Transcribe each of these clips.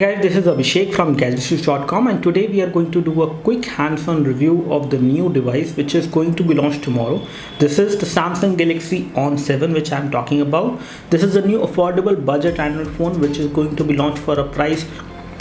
Guys, this is Abhishek from gadgetsnews.com, and today we are going to do a quick hands-on review of the new device which is going to be launched tomorrow. This is the Samsung Galaxy On 7 which I am talking about. This is a new affordable budget Android phone which is going to be launched for a price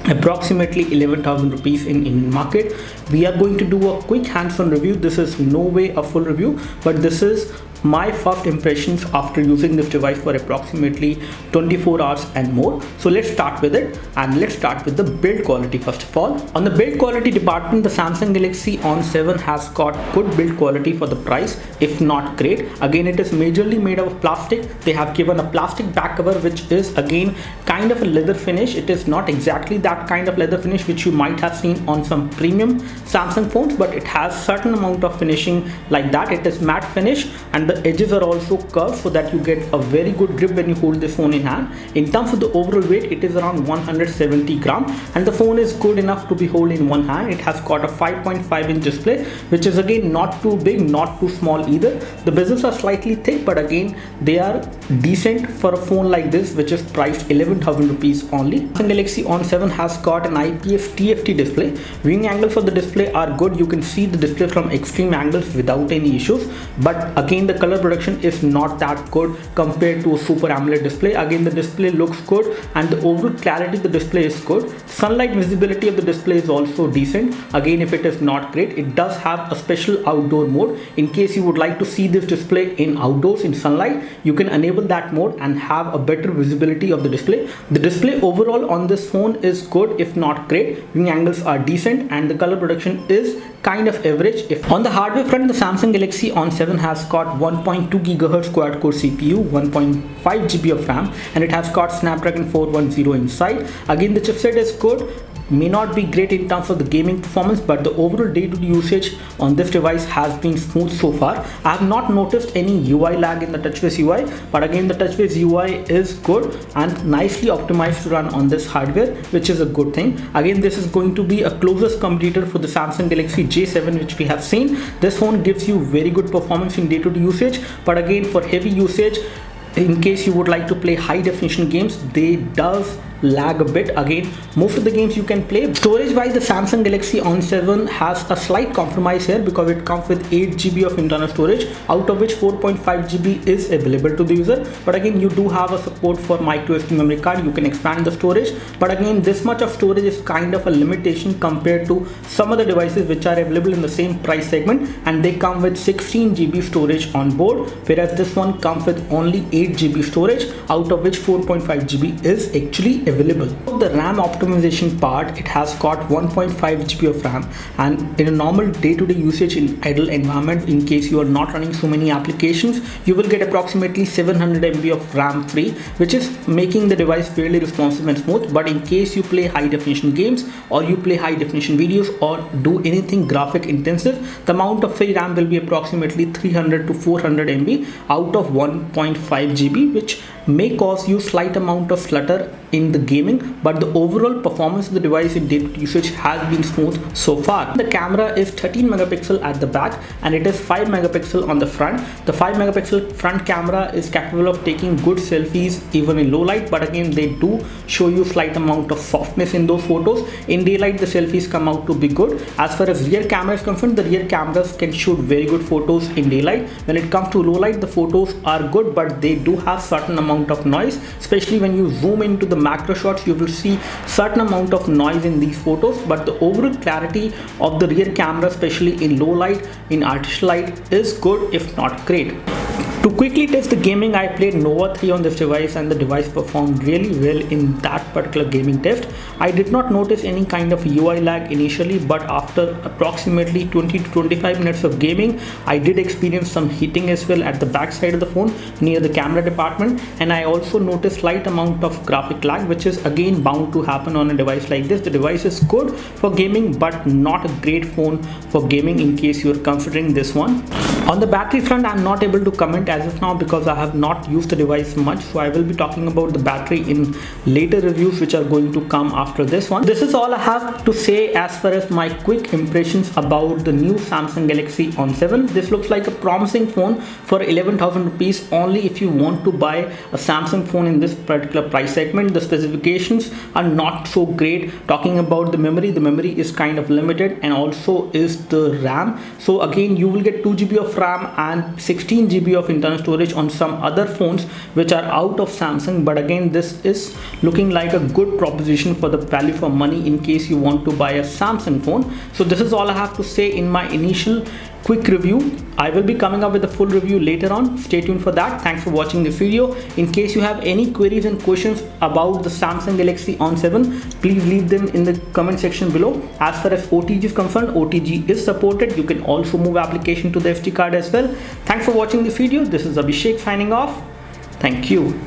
approximately 11,000 rupees in Indian market. We are going to do a quick hands-on review. This is no way a full review, but this is my first impressions after using this device for approximately 24 hours and more. So let's start with it, and let's start with the build quality first of all. On the build quality department, the Samsung Galaxy On 7 has got good build quality for the price, if not great. Again, it is majorly made of plastic. They have given a plastic back cover which is again kind of a leather finish. It is not exactly that kind of leather finish which you might have seen on some premium Samsung phones, but it has certain amount of finishing like that. It is matte finish and the edges are also curved so that you get a very good grip when you hold this phone in hand. In terms of the overall weight, it is around 170 gram, and the phone is good enough to be held in one hand. It has got a 5.5 inch display which is again not too big, not too small either. The bezels are slightly thick, but again they are decent for a phone like this which is priced 11,000 rupees only. Samsung Galaxy On 7 has got an IPS TFT display. Viewing angles for the display are good. You can see the display from extreme angles without any issues, but again the color production is not that good compared to a Super AMOLED display. Again, the display looks good and the overall clarity of the display is good. Sunlight visibility of the display is also decent. Again, if it is not great, it does have a special outdoor mode. In case you would like to see this display in outdoors in sunlight, you can enable that mode and have a better visibility of the display. The display overall on this phone is good, if not great. Viewing angles are decent and the color production is kind of average. If on the hardware front, the Samsung Galaxy On 7 has got 1.2 GHz quad-core CPU, 1.5 GB of RAM, and it has got Snapdragon 410 inside. Again, the chipset is good. May not be great in terms of the gaming performance, but the overall day-to-day usage on this device has been smooth so far. I have not noticed any UI lag in the TouchWiz UI, but again the TouchWiz UI is good and nicely optimized to run on this hardware, which is a good thing. Again, this is going to be a closest competitor for the Samsung Galaxy J7 which we have seen. This phone gives you very good performance in day-to-day usage, but again for heavy usage, in case you would like to play high definition games, they does lag a bit. Again, most of the games you can play. Storage wise, the Samsung Galaxy On 7 has a slight compromise here because it comes with 8 GB of internal storage, out of which 4.5 GB is available to the user. But again, you do have a support for micro SD memory card. You can expand the storage, but again this much of storage is kind of a limitation compared to some other devices which are available in the same price segment, and they come with 16 GB storage on board, whereas this one comes with only 8 GB storage, out of which 4.5 GB is actually available. The RAM optimization part, it has got 1.5 GB of RAM, and in a normal day-to-day usage in idle environment, in case you are not running so many applications, you will get approximately 700 MB of RAM free, which is making the device fairly responsive and smooth. But in case you play high definition games or you play high definition videos or do anything graphic intensive, the amount of free RAM will be approximately 300 to 400 MB out of 1.5 GB, which may cause you slight amount of flutter in the gaming, but the overall performance of the device in day-to-day usage has been smooth so far. The camera is 13 megapixel at the back and it is 5 megapixel on the front. The 5 megapixel front camera is capable of taking good selfies even in low light, but again they do show you slight amount of softness in those photos. In daylight the selfies come out to be good. As far as rear camera is concerned, the rear cameras can shoot very good photos in daylight. When it comes to low light, the photos are good, but they do have certain amount of noise, especially when you zoom into the macro shots. You will see certain amount of noise in these photos, but the overall clarity of the rear camera, especially in low light, in artificial light, is good if not great. To quickly test the gaming, I played Nova 3 on this device and the device performed really well in that particular gaming test. I did not notice any kind of UI lag initially, but after approximately 20 to 25 minutes of gaming, I did experience some heating as well at the back side of the phone near the camera department, and I also noticed slight amount of graphic lag, which is again bound to happen on a device like this. The device is good for gaming but not a great phone for gaming in case you are considering this one. On the battery front, I'm not able to comment as of now now because I have not used the device much, so I will be talking about the battery in later reviews which are going to come after this one. This is all I have to say as far as my quick impressions about the new Samsung Galaxy On7. This looks like a promising phone for 11,000 rupees only if you want to buy a Samsung phone in this particular price segment. The specifications are not so great. Talking about the memory is kind of limited, and also is the RAM. So again, you will get 2 GB of RAM and 16 GB of internal storage on some other phones which are out of Samsung, but again, this is looking like a good proposition for the value for money in case you want to buy a Samsung phone. So this is all I have to say in my initial quick review. I will be coming up with a full review later on. Stay tuned for that. Thanks for watching this video. In case you have any queries and questions about the Samsung Galaxy On7, please leave them in the comment section below. As far as OTG is concerned, OTG is supported. You can also move application to the SD card as well. Thanks for watching this video. This is Abhishek signing off. Thank you.